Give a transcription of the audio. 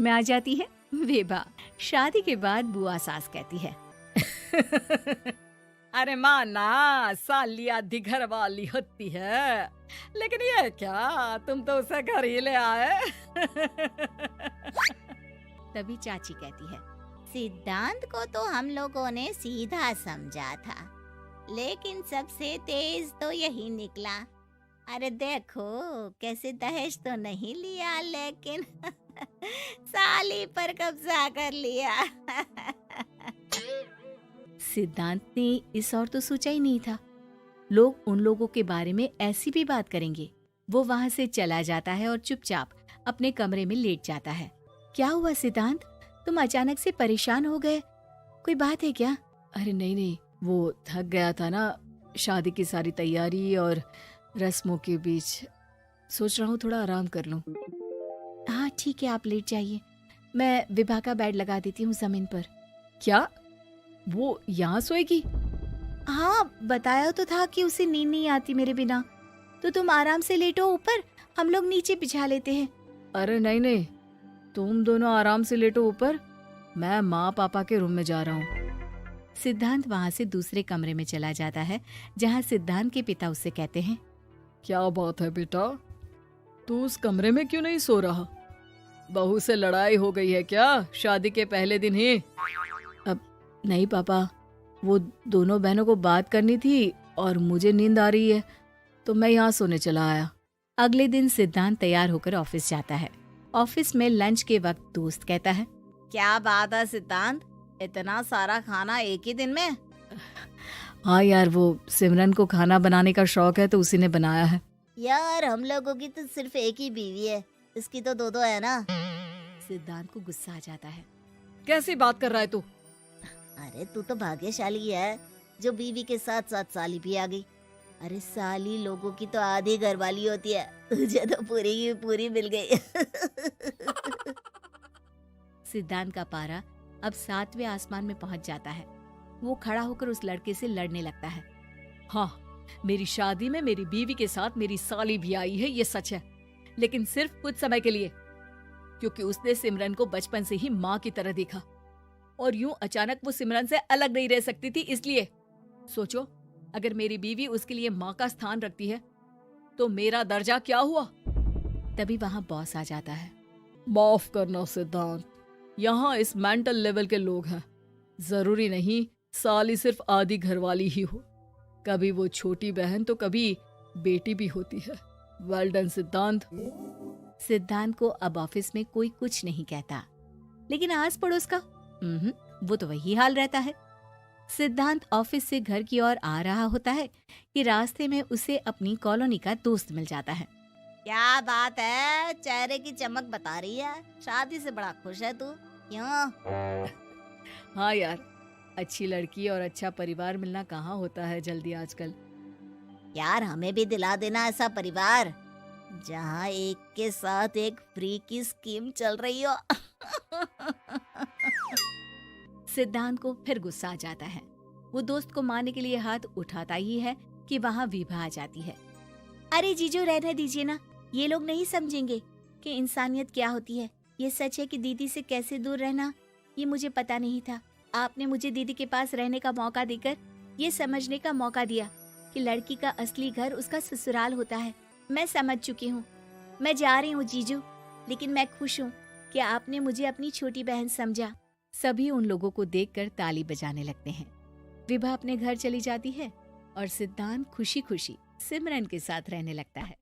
में आ जाती है विभा। शादी के बाद बुआ सास कहती है, अरे माँ ना, साली आधी घर वाली होती है, लेकिन ये क्या, तुम तो उसे घर ही ले आए। तभी चाची कहती है, सिद्धांत को तो हम लोगों ने सीधा समझा था, लेकिन सबसे तेज तो यही निकला। अरे देखो कैसे दहेज तो नहीं लिया, लेकिन साली पर कब्जा कर लिया। सिद्धांत ने इस और तो सोचा ही नहीं था, लोग उन लोगों के बारे में ऐसी भी बात करेंगे। वो वहाँ से चला जाता है और चुपचाप अपने कमरे में लेट जाता है। क्या हुआ सिद्धांत, तुम अचानक से परेशान हो गए, कोई बात है क्या? अरे नहीं, वो थक गया था ना, शादी की सारी तैयारी और रस्मों के बीच, सोच रहा हूँ थोड़ा आराम कर लूँ। हाँ ठीक है, आप लेट जाइए, मैं विभा का बेड लगा देती हूँ जमीन पर। क्या, वो यहाँ सोएगी? हाँ, बताया तो था कि उसे नींद नहीं आती मेरे बिना, तो तुम आराम से लेटो ऊपर, हम लोग नीचे बिछा लेते हैं। अरे नहीं, तुम दोनों आराम से लेटो ऊपर, मैं माँ पापा के रूम में जा रहा हूँ। सिद्धांत वहाँ से दूसरे कमरे में चला जाता है, जहाँ सिद्धांत के पिता उससे कहते हैं, क्या बात है बेटा, तू उस कमरे में क्यों नहीं सो रहा? बहू से लड़ाई हो गई है क्या शादी के पहले दिन ही? अब नहीं पापा, वो दोनों बहनों को बात करनी थी और मुझे नींद आ रही है, तो मैं यहाँ सोने चला आया। अगले दिन सिद्धांत तैयार होकर ऑफिस जाता है। ऑफिस में लंच के वक्त दोस्त कहता है, क्या बात है सिद्धांत, इतना सारा खाना एक ही दिन में? हाँ यार, वो सिमरन को खाना बनाने का शौक है तो उसी ने बनाया है। यार हम लोगों की तो सिर्फ एक ही बीवी है, इसकी तो दो है ना। सिद्धांत को गुस्सा आ जाता है। कैसी बात कर रहा है तू? अरे तू तो भाग्यशाली है जो बीवी के साथ साथ साली भी आ गई। अरे साली लोगों की तो आधी घरवाली होती है, तुझे तो पूरी की पूरी मिल गई। सिद्धांत का पारा अब 7वें आसमान में पहुंच जाता है। वो खड़ा होकर उस लड़के से लड़ने लगता है। हाँ, मेरी शादी में मेरी बीवी के साथ मेरी साली भी आई है, ये सच है, लेकिन सिर्फ कुछ समय के लिए, क्योंकि उसने सिमरन को बचपन से ही माँ की तरह देखा और यूं अचानक वो सिमरन से अलग नहीं रह सकती थी। इसलिए सोचो, अगर मेरी बीवी उसके लिए माँ का स्थान रखती है तो मेरा दर्जा क्या हुआ? तभी वहाँ बॉस आ जाता है। माफ करना सिद्धांत, यहाँ इस मेंटल लेवल के लोग हैं, जरूरी नहीं साली सिर्फ आधी घरवाली ही हो, कभी वो छोटी बहन तो कभी बेटी भी होती है। वेल डन सिद्धांत। सिद्धांत को अब ऑफिस में कोई कुछ नहीं कहता, लेकिन आस पड़ोस का वो तो वही हाल रहता है। सिद्धांत ऑफिस से घर की ओर आ रहा होता है कि रास्ते में उसे अपनी कॉलोनी का दोस्त मिल जाता है। क्या बात है, चेहरे की चमक बता रही है, शादी से बड़ा खुश है तू, क्यों? हाँ यार, अच्छी लड़की और अच्छा परिवार मिलना कहाँ होता है जल्दी आजकल। यार हमें भी दिला देना ऐसा परिवार जहाँ एक के साथ एक फ्री की स्कीम चल रही हो। सिद्धांत को फिर गुस्सा आ जाता है। वो दोस्त को मारने के लिए हाथ उठाता ही है कि वहाँ विभा आ जाती है। अरे जीजू रहने दीजिए ना, ये लोग नहीं समझेंगे कि इंसानियत क्या होती है। ये सच है कि दीदी से कैसे दूर रहना, ये मुझे पता नहीं था। आपने मुझे दीदी के पास रहने का मौका देकर ये समझने का मौका दिया कि लड़की का असली घर उसका ससुराल होता है। मैं समझ चुकी हूँ, मैं जा रही हूँ जीजू, लेकिन मैं खुश हूँ कि आपने मुझे अपनी छोटी बहन समझा। सभी उन लोगों को देखकर ताली बजाने लगते हैं। विभा अपने घर चली जाती है और सिद्धांत खुशी खुशी सिमरन के साथ रहने लगता है।